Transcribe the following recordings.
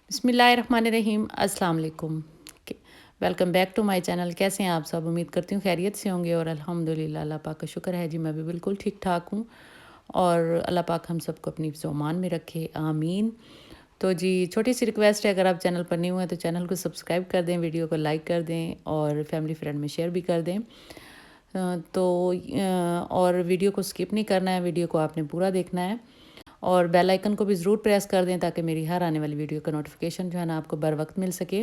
बिस्मिल्लाहिर्रहमानिर्रहीम अस्सलाम वालेकुम। Welcome back to my channel. कैसे हैं आप सब? उम्मीद करती हूँ खैरियत से होंगे और अल्हम्दुलिल्लाह अल्लाह पाक का शुक्र है जी, मैं भी बिल्कुल ठीक ठाक हूँ और अल्लाह पाक हम सबको अपनी ज़ुबान में रखे, आमीन। तो जी, छोटी सी रिक्वेस्ट है, अगर आप चैनल पर न्यू हैं तो चैनल को सब्सक्राइब कर दें, वीडियो को लाइक कर दें और फैमिली फ्रेंड में शेयर भी कर दें। और वीडियो को स्किप नहीं करना है, वीडियो को आपने पूरा देखना है और बेल आइकन को भी ज़रूर प्रेस कर दें ताकि मेरी हर आने वाली वीडियो का नोटिफिकेशन जो है ना आपको बर वक्त मिल सके।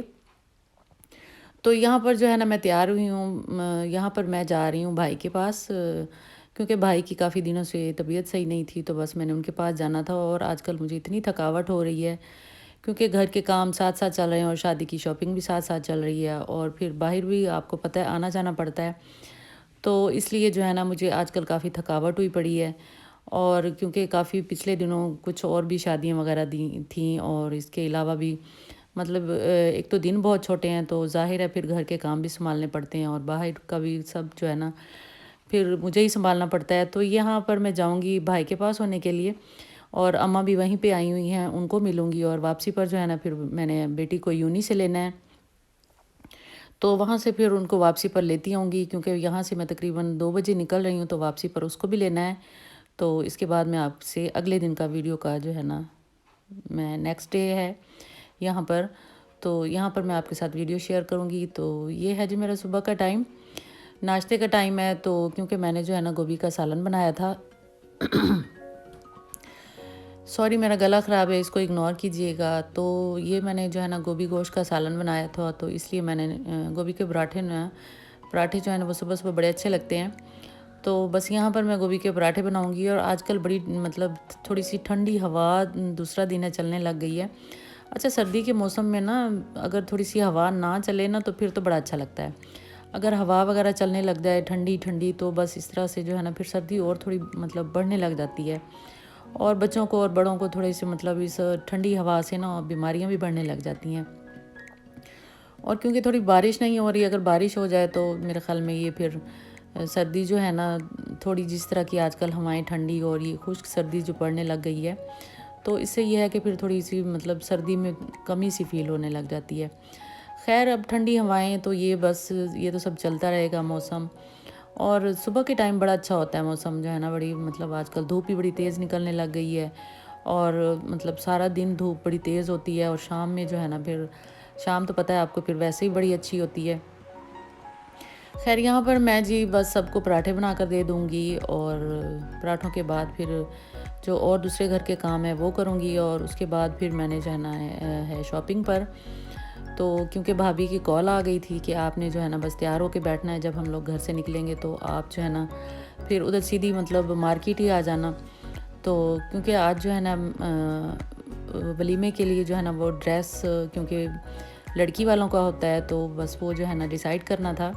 तो यहाँ पर जो है ना मैं तैयार हुई हूँ, यहाँ पर मैं जा रही हूँ भाई के पास, क्योंकि भाई की काफ़ी दिनों से तबीयत सही नहीं थी, तो बस मैंने उनके पास जाना था। और आजकल मुझे इतनी थकावट हो रही है क्योंकि घर के काम साथ साथ चल रहे हैं और शादी की शॉपिंग भी साथ साथ चल रही है और फिर बाहर भी आपको पता है आना जाना पड़ता है। तो इसलिए जो है ना मुझे आजकल काफ़ी थकावट हुई पड़ी है। और क्योंकि काफ़ी पिछले दिनों कुछ और भी शादियां वगैरह दी थी और इसके अलावा भी मतलब एक तो दिन बहुत छोटे हैं, तो ज़ाहिर है फिर घर के काम भी संभालने पड़ते हैं और बाहर का भी सब जो है ना फिर मुझे ही संभालना पड़ता है। तो यहाँ पर मैं जाऊँगी भाई के पास होने के लिए और अम्मा भी वहीं पे आई हुई हैं, उनको मिलूँगी और वापसी पर जो है ना फिर मैंने बेटी को यूनी से लेना है, तो वहाँ से फिर उनको वापसी पर लेती आऊँगी, क्योंकि यहाँ से मैं तकरीबन 2 बजे निकल रही हूँ, तो वापसी पर उसको भी लेना है। तो इसके बाद मैं आपसे अगले दिन का वीडियो का जो है ना, मैं नेक्स्ट डे है यहाँ पर, तो यहाँ पर मैं आपके साथ वीडियो शेयर करूँगी। तो ये है जी मेरा सुबह का टाइम, नाश्ते का टाइम है। तो क्योंकि मैंने जो है ना गोभी का सालन बनाया था सॉरी मेरा गला ख़राब है, इसको इग्नोर कीजिएगा। तो ये मैंने जो है ना गोभी गोश्त का सालन बनाया था, तो इसलिए मैंने गोभी के पराठे जो है ना वो सुबह सुबह बड़े अच्छे लगते हैं। तो बस यहाँ पर मैं गोभी के पराठे बनाऊंगी। और आजकल बड़ी मतलब थोड़ी सी ठंडी हवा दूसरा दिन है चलने लग गई है। अच्छा, सर्दी के मौसम में ना अगर थोड़ी सी हवा ना चले ना तो फिर तो बड़ा अच्छा लगता है। अगर हवा वगैरह चलने लग जाए ठंडी ठंडी, तो बस इस तरह से जो है ना फिर सर्दी और थोड़ी मतलब बढ़ने लग जाती है और बच्चों को और बड़ों को थोड़े से मतलब इस ठंडी हवा से ना बीमारियां भी बढ़ने लग जाती हैं। और क्योंकि थोड़ी बारिश नहीं हो रही, अगर बारिश हो जाए तो मेरे ख्याल में ये फिर सर्दी जो है ना थोड़ी जिस तरह की आजकल हवाएं ठंडी और ये खुश्क सर्दी जो पड़ने लग गई है, तो इससे ये है कि फिर थोड़ी सी मतलब सर्दी में कमी सी फील होने लग जाती है। खैर, अब ठंडी हवाएं तो ये बस ये तो सब चलता रहेगा मौसम। और सुबह के टाइम बड़ा अच्छा होता है मौसम जो है ना, बड़ी मतलब आजकल धूप भी बड़ी तेज़ निकलने लग गई है और मतलब सारा दिन धूप बड़ी तेज़ होती है और शाम में जो है ना फिर शाम तो पता है आपको फिर वैसे ही बड़ी अच्छी होती है। खैर, यहाँ पर मैं जी बस सबको पराठे बना कर दे दूँगी और पराठों के बाद फिर जो और दूसरे घर के काम है वो करूँगी और उसके बाद फिर मैंने जाना है शॉपिंग पर। तो क्योंकि भाभी की कॉल आ गई थी कि आपने जो है ना बस तैयार होके बैठना है, जब हम लोग घर से निकलेंगे तो आप जो है ना फिर उधर सीधी मतलब मार्केट ही आ जाना। तो क्योंकि आज जो है ना वलीमे के लिए जो है ना वो ड्रेस, क्योंकि लड़की वालों का होता है, तो बस वो जो है ना डिसाइड करना था।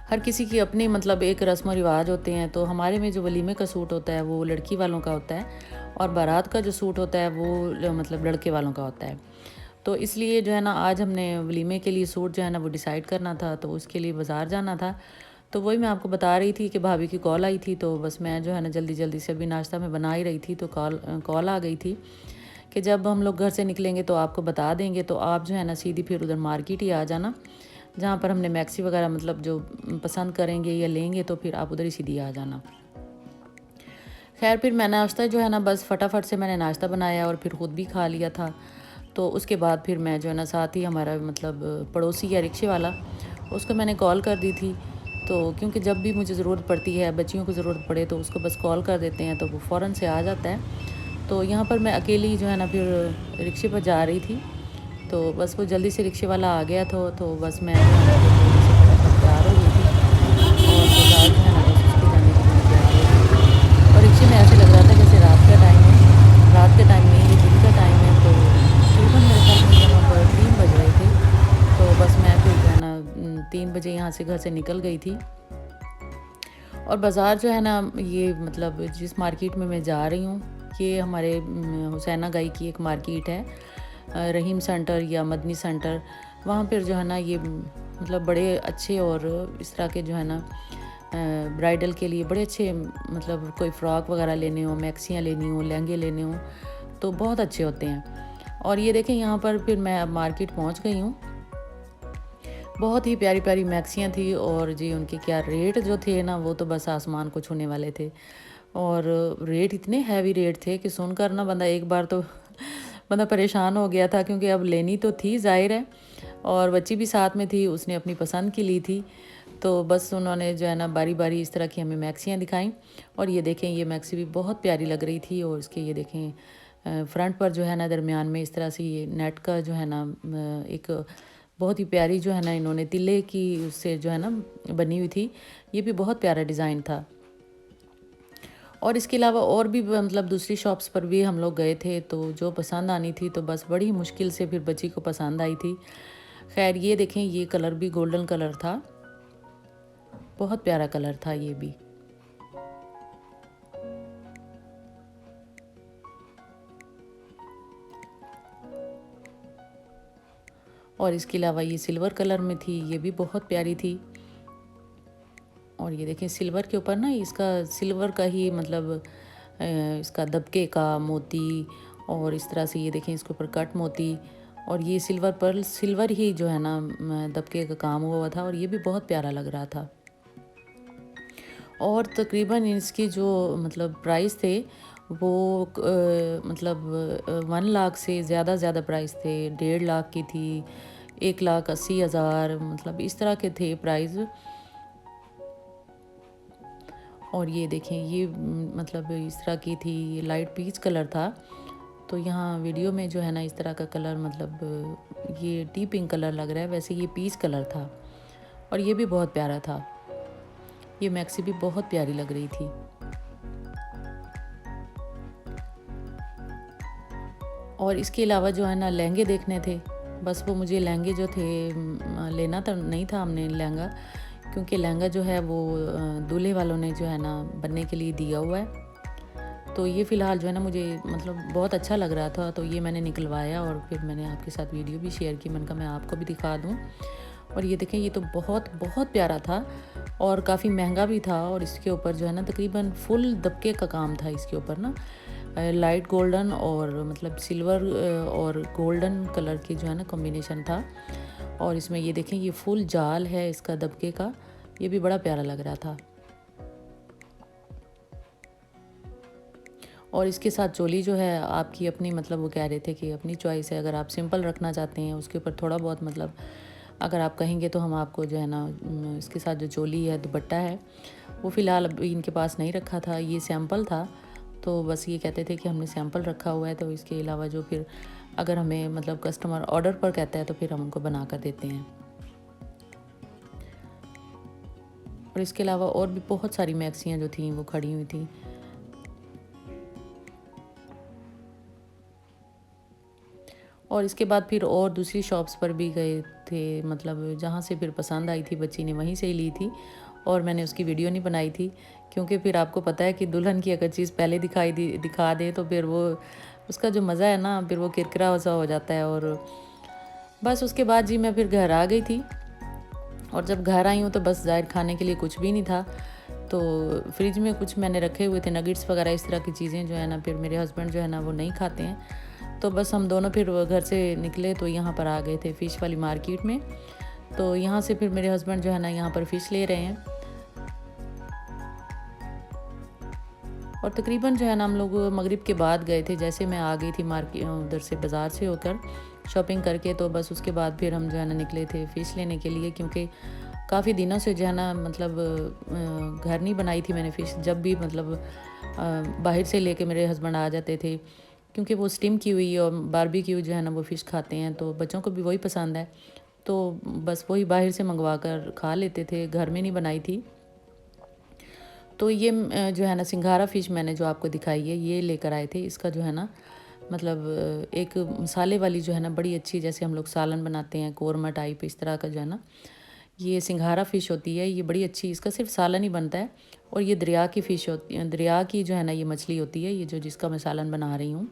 हर किसी की अपनी मतलब एक रस्म व रिवाज होते हैं। तो हमारे में जो वलीमे का सूट होता है वो लड़की वालों का होता है और बारात का जो सूट होता है वो मतलब लड़के वालों का होता है। तो इसलिए जो है ना आज हमने वलीमे के लिए सूट जो है ना वो डिसाइड करना था, तो उसके लिए बाज़ार जाना था। तो वही मैं आपको बता रही थी कि भाभी की कॉल आई थी, तो बस मैं जो है ना जल्दी जल्दी से अभी नाश्ता में बना ही रही थी, तो कॉल आ गई थी कि जब हम लोग घर से निकलेंगे तो आपको बता देंगे, तो आप जो है ना सीधी फिर उधर मार्केट ही आ जाना, जहाँ पर हमने मैक्सी वगैरह मतलब जो पसंद करेंगे या लेंगे, तो फिर आप उधर ही सीधी आ जाना। खैर, फिर मैं नाश्ता जो है ना बस फटाफट से मैंने नाश्ता बनाया और फिर ख़ुद भी खा लिया था। तो उसके बाद फिर मैं जो है ना साथ ही हमारा मतलब पड़ोसी या रिक्शे वाला, उसको मैंने कॉल कर दी थी। तो क्योंकि जब भी मुझे ज़रूरत पड़ती है, बच्चियों को ज़रूरत पड़े, तो उसको बस कॉल कर देते हैं तो वो फ़ौरन से आ जाता है। तो यहाँ पर मैं अकेली जो है ना फिर रिक्शे पर जा रही थी, तो बस वो जल्दी से रिक्शे वाला आ गया तो बस मैं जो है ना फिर जल्दी से फटाफट तैयार हो गई थी और बाज़ार जो है ना बस उसके जाने के लिए मैं तैयार हो गई थी। और रिक्शे में ऐसे लग रहा था जैसे रात का टाइम है, रात का टाइम नहीं, ये दिन का टाइम है। तो तकरीबन मेरे ख्याल में यहाँ पर 3 बज रहे थे, तो बस मैं फिर जो है ना 3 बजे यहाँ से घर से निकल गई थी। और बाज़ार जो है ना ये मतलब जिस मार्केट में मैं जा रही हूँ, ये हमारे हुसैना गाई की एक मार्केट है, रहीम सेंटर या मदनी सेंटर। वहाँ पर जो है ना ये मतलब बड़े अच्छे और इस तरह के जो है ना ब्राइडल के लिए बड़े अच्छे, मतलब कोई फ़्रॉक वगैरह लेने हो, मैक्सियाँ लेनी हो, लहंगे लेने हो, तो बहुत अच्छे होते हैं। और ये देखें यहाँ पर फिर मैं अब मार्केट पहुँच गई हूँ। बहुत ही प्यारी प्यारी मैक्सियाँ थी और जी उनके क्या रेट जो थे ना वो तो बस आसमान को छूने वाले थे। और रेट इतने हैवी रेट थे कि सुनकर ना बंदा एक बार तो बंदा परेशान हो गया था, क्योंकि अब लेनी तो थी ज़ाहिर है, और बच्ची भी साथ में थी, उसने अपनी पसंद की ली थी। तो बस उन्होंने जो है ना बारी बारी इस तरह की हमें मैक्सियाँ दिखाई। और ये देखें ये मैक्सी भी बहुत प्यारी लग रही थी, और इसके ये देखें फ्रंट पर जो है ना दरमियान में इस तरह से ये नेट का जो है ना एक बहुत ही प्यारी जो है ना इन्होंने तिल्ले की उससे जो है ना बनी हुई थी। ये भी बहुत प्यारा डिज़ाइन था। और इसके अलावा और भी मतलब दूसरी शॉप्स पर भी हम लोग गए थे, तो जो पसंद आनी थी तो बस बड़ी मुश्किल से फिर बच्ची को पसंद आई थी। खैर ये देखें ये कलर भी गोल्डन कलर था, बहुत प्यारा कलर था ये भी। और इसके अलावा ये सिल्वर कलर में थी, ये भी बहुत प्यारी थी। और ये देखें सिल्वर के ऊपर ना इसका सिल्वर का ही मतलब इसका दबके का मोती, और इस तरह से ये देखें इसके ऊपर कट मोती, और ये सिल्वर पर सिल्वर ही जो है ना दबके का काम हुआ था, और ये भी बहुत प्यारा लग रहा था। और तकरीबन इसकी जो मतलब प्राइस थे वो मतलब 1 लाख से ज़्यादा प्राइस थे। 1.5 लाख की थी, 1,80,000 मतलब इस तरह के थे प्राइस। और ये देखें ये मतलब इस तरह की थी, ये लाइट पीच कलर था। तो यहाँ वीडियो में जो है ना इस तरह का कलर मतलब ये टी पिंक कलर लग रहा है, वैसे ये पीच कलर था, और ये भी बहुत प्यारा था। ये मैक्सी भी बहुत प्यारी लग रही थी। और इसके अलावा जो है ना लहंगे देखने थे, बस वो मुझे लहंगे जो थे लेना तो नहीं था हमने लहंगा, क्योंकि लहंगा जो है वो दूल्हे वालों ने जो है ना बनने के लिए दिया हुआ है। तो ये फ़िलहाल जो है ना मुझे मतलब बहुत अच्छा लग रहा था, तो ये मैंने निकलवाया और फिर मैंने आपके साथ वीडियो भी शेयर की। मैंने कहा मैं आपको भी दिखा दूँ। और ये देखें ये तो बहुत बहुत प्यारा था और काफ़ी महंगा भी था। और इसके ऊपर जो है ना तकरीबन फुल दबके का काम था इसके ऊपर ना, लाइट गोल्डन और मतलब सिल्वर और गोल्डन कलर की जो है ना कॉम्बिनेशन था। और इसमें ये देखें ये फुल जाल है इसका दबके का, ये भी बड़ा प्यारा लग रहा था। और इसके साथ चोली जो है आपकी अपनी मतलब वो कह रहे थे कि अपनी चॉइस है, अगर आप सिंपल रखना चाहते हैं उसके ऊपर थोड़ा बहुत मतलब अगर आप कहेंगे तो हम आपको जो है ना इसके साथ जो चोली है दुपट्टा है वो फ़िलहाल अभी इनके पास नहीं रखा था, ये सैंपल था। तो बस ये कहते थे कि हमने सैंपल रखा हुआ है, तो इसके अलावा जो फिर अगर हमें मतलब कस्टमर ऑर्डर पर कहता है तो फिर हम उनको बना कर देते हैं। और इसके अलावा और भी बहुत सारी मैक्सियाँ जो थी वो खड़ी हुई थी। और इसके बाद फिर और दूसरी शॉप्स पर भी गए थे, मतलब जहाँ से फिर पसंद आई थी बच्ची ने वहीं से ही ली थी। और मैंने उसकी वीडियो नहीं बनाई थी, क्योंकि फिर आपको पता है कि दुल्हन की अगर चीज़ पहले दिखा दे तो फिर वो उसका जो मज़ा है ना फिर वो किरकिरा सा हो जाता है। और बस उसके बाद जी मैं फिर घर आ गई थी। और जब घर आई हूँ तो बस ज़ाहिर खाने के लिए कुछ भी नहीं था, तो फ्रिज में कुछ मैंने रखे हुए थे नगेट्स वगैरह इस तरह की चीज़ें जो है ना, फिर मेरे हस्बैंड जो है ना वो नहीं खाते हैं। तो बस हम दोनों फिर घर से निकले तो यहाँ पर आ गए थे फ़िश वाली मार्केट में। तो यहाँ से फिर मेरे हस्बैंड जो है ना यहाँ पर फ़िश ले रहे हैं। और तकरीबन जो है ना हम लोग मगरिब के बाद गए थे, जैसे मैं आ गई थी मार्केट उधर से बाज़ार से होकर शॉपिंग करके, तो बस उसके बाद फिर हम जो है ना निकले थे फ़िश लेने के लिए, क्योंकि काफ़ी दिनों से जो है ना मतलब घर नहीं बनाई थी मैंने फ़िश। जब भी मतलब बाहर से लेके मेरे हस्बैंड आ जाते थे, क्योंकि वो स्टीम की हुई और बारबेक्यू जो है ना वो फ़िश खाते हैं, तो बच्चों को भी वही पसंद है। तो बस वही बाहर से मंगवा कर खा लेते थे, घर में नहीं बनाई थी। तो ये जो है ना सिंघारा फ़िश मैंने जो आपको दिखाई है ये लेकर आए थे। इसका जो है ना मतलब एक मसाले वाली जो है ना बड़ी अच्छी, जैसे हम लोग सालन बनाते हैं कोरमा टाइप इस तरह का जो है ना ये सिंघारा फ़िश होती है, ये बड़ी अच्छी, इसका सिर्फ सालन ही बनता है। और ये दरिया की फ़िश होती है, दरिया की जो है ना ये मछली होती है, ये जो जिसका मैं सालन बना रही हूँ।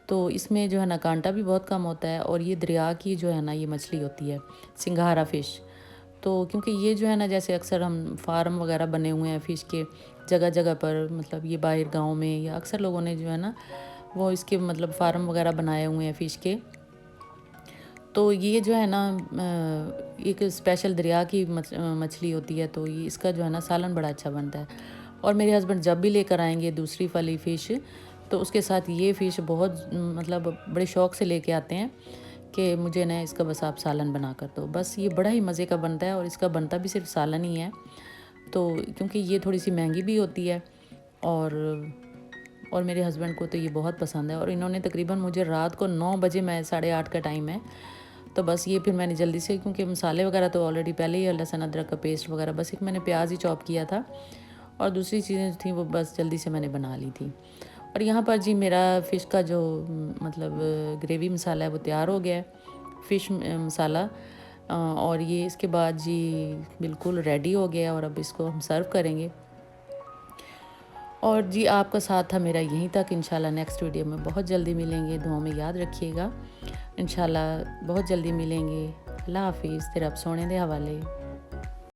तो इसमें जो है ना कांटा भी बहुत कम होता है, और ये दरिया की जो है ना ये मछली होती है सिंघारा फ़िश। तो क्योंकि ये जो है ना जैसे अक्सर हम फार्म वगैरह बने हुए हैं फ़िश के जगह जगह पर, मतलब ये बाहर गांव में या अक्सर लोगों ने जो है ना वो इसके मतलब फार्म वगैरह बनाए हुए हैं फ़िश के। तो ये जो है ना एक स्पेशल दरिया की मछली होती है, तो ये इसका जो है ना सालन बड़ा अच्छा बनता है। और मेरे हस्बैंड जब भी लेकर आएंगे दूसरी वाली फ़िश, तो उसके साथ ये फ़िश बहुत मतलब बड़े शौक़ से लेके आते हैं कि मुझे ना इसका बस आप सालन बना कर दो। बस ये बड़ा ही मज़े का बनता है और इसका बनता भी सिर्फ सालन ही है। तो क्योंकि ये थोड़ी सी महंगी भी होती है और मेरे हस्बैंड को तो ये बहुत पसंद है। और इन्होंने तकरीबन मुझे रात को 9 बजे, मैं 8:30 का टाइम है, तो बस ये फिर मैंने जल्दी से, क्योंकि मसाले वगैरह तो ऑलरेडी पहले ही लहसुन अदरक का पेस्ट वगैरह, बस एक मैंने प्याज ही चॉप किया था और दूसरी चीज़ें थी वो बस जल्दी से मैंने बना ली थी। और यहाँ पर जी मेरा फ़िश का जो मतलब ग्रेवी मसाला है वो तैयार हो गया है, फ़िश मसाला। और ये इसके बाद जी बिल्कुल रेडी हो गया और अब इसको हम सर्व करेंगे। और जी आपका साथ था मेरा यहीं तक। इंशाल्लाह नेक्स्ट वीडियो में बहुत जल्दी मिलेंगे, दुआ में याद रखिएगा। इंशाल्लाह बहुत जल्दी मिलेंगे। अल्लाह हाफिज़। तेरा अब सोने दे हवाले।